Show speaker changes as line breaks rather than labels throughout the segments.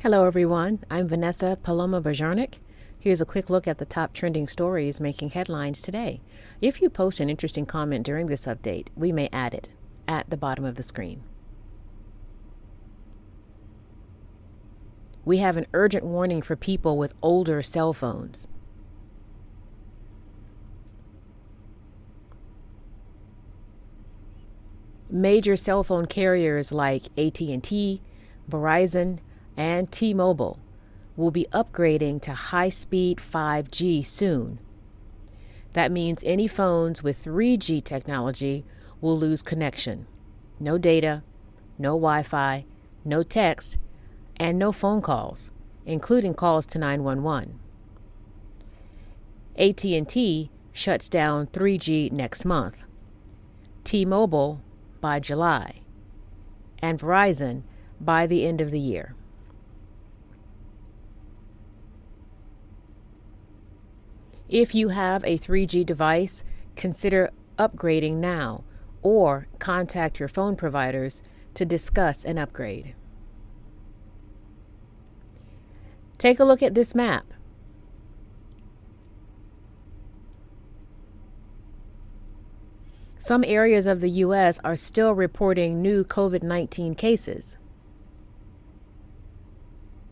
Hello, everyone. I'm Vanessa Paloma Bajarnik. Here's a quick look at the top trending stories making headlines today. If you post an interesting comment during this update, we may add it at the bottom of the screen. We have an urgent warning for people with older cell phones. Major cell phone carriers like AT&T, Verizon, and T-Mobile will be upgrading to high-speed 5G soon. That means any phones with 3G technology will lose connection. No data, no Wi-Fi, no text, and no phone calls, including calls to 911. AT&T shuts down 3G next month. T-Mobile by July, and Verizon by the end of the year. If you have a 3G device, consider upgrading now or contact your phone providers to discuss an upgrade. Take a look at this map. Some areas of the U.S. are still reporting new COVID-19 cases.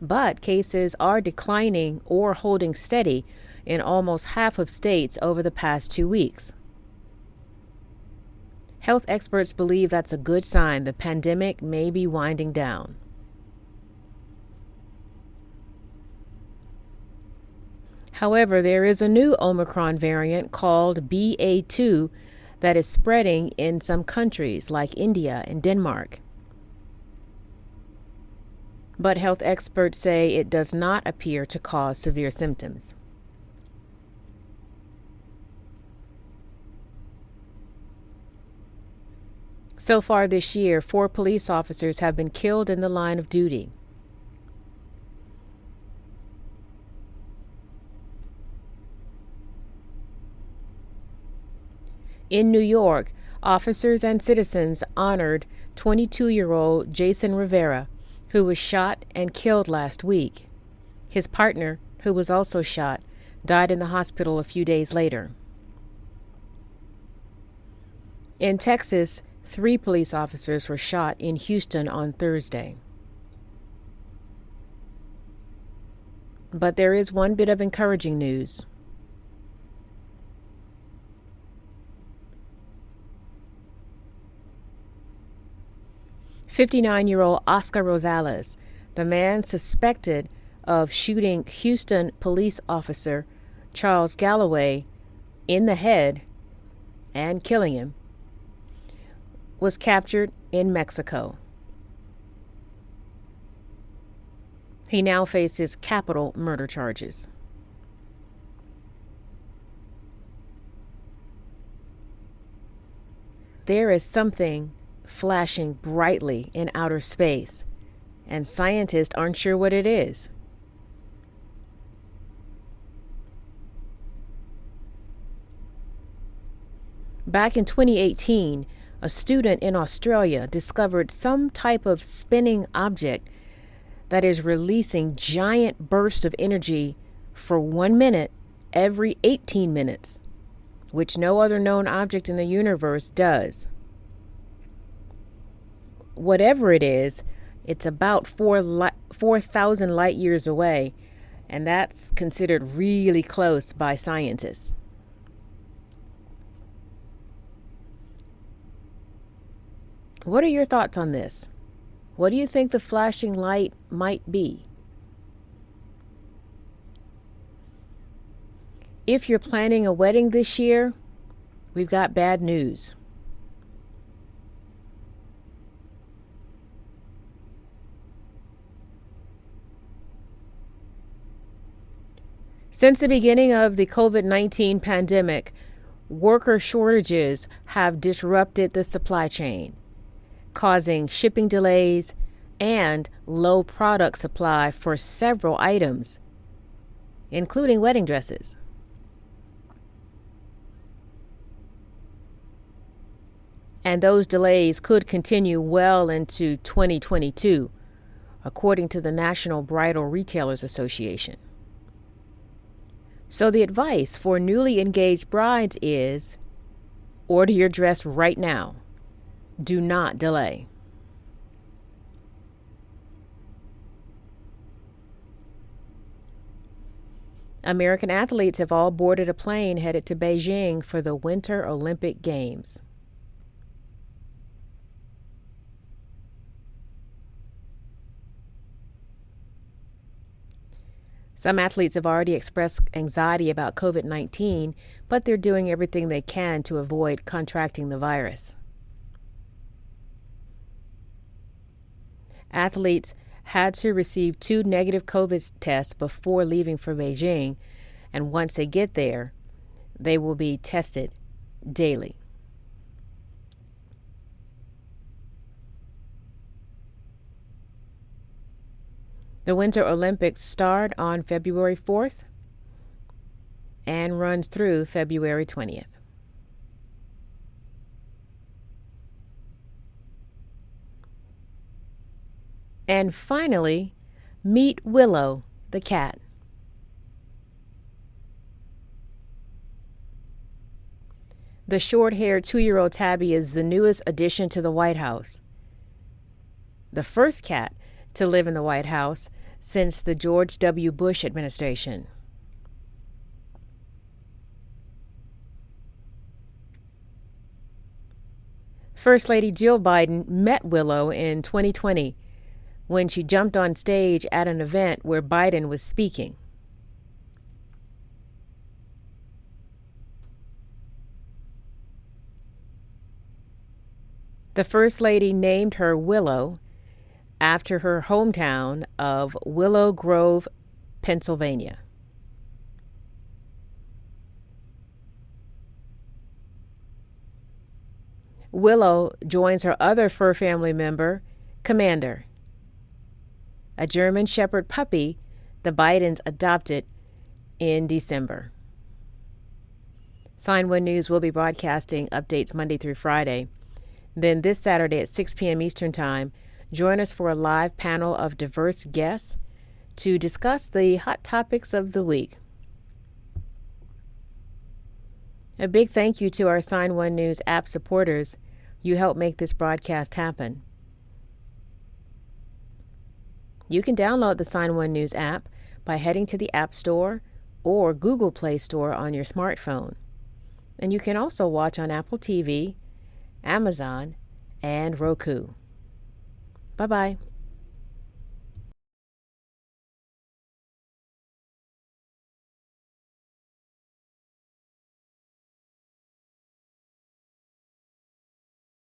But cases are declining or holding steady in almost half of states over the past 2 weeks. Health experts believe that's a good sign the pandemic may be winding down. However, there is a new Omicron variant called BA.2 that is spreading in some countries like India and Denmark. But health experts say it does not appear to cause severe symptoms. So far this year, 4 police officers have been killed in the line of duty. In New York, officers and citizens honored 22-year-old Jason Rivera, who was shot and killed last week. His partner, who was also shot, died in the hospital a few days later. In Texas, 3 police officers were shot in Houston on Thursday. But there is one bit of encouraging news. "59-year-old Oscar Rosales, the man suspected of shooting Houston police officer Charles Galloway in the head and killing him, was captured in Mexico. He now faces capital murder charges. There is something flashing brightly in outer space, and scientists aren't sure what it is. Back in 2018, a student in Australia discovered some type of spinning object that is releasing giant bursts of energy for 1 minute every 18 minutes, which no other known object in the universe does. Whatever it is, it's about 4,000 light years away, and that's considered really close by scientists. What are your thoughts on this? What do you think the flashing light might be? If you're planning a wedding this year, we've got bad news. Since the beginning of the COVID-19 pandemic, worker shortages have disrupted the supply chain, causing shipping delays and low product supply for several items, including wedding dresses. And those delays could continue well into 2022, according to the National Bridal Retailers Association. So the advice for newly engaged brides is order your dress right now. Do not delay. American athletes have all boarded a plane headed to Beijing for the Winter Olympic Games. Some athletes have already expressed anxiety about COVID-19, but they're doing everything they can to avoid contracting the virus. Athletes had to receive 2 negative COVID tests before leaving for Beijing, and once they get there, they will be tested daily. The Winter Olympics start on February 4th and runs through February 20th. And finally, meet Willow, the cat. The short-haired 2-year-old tabby is the newest addition to the White House. The first cat to live in the White House since the George W. Bush administration. First Lady Jill Biden met Willow in 2020 when she jumped on stage at an event where Biden was speaking. The First Lady named her Willow after her hometown of Willow Grove, Pennsylvania. Willow joins her other fur family member, Commander, a German Shepherd puppy the Bidens adopted in December. Sign1News will be broadcasting updates Monday through Friday. Then this Saturday at 6 p.m. Eastern Time, join us for a live panel of diverse guests to discuss the hot topics of the week. A big thank you to our Sign1News app supporters. You help make this broadcast happen. You can download the Sign1News app by heading to the App Store or Google Play Store on your smartphone. And you can also watch on Apple TV, Amazon, and Roku. Bye-bye.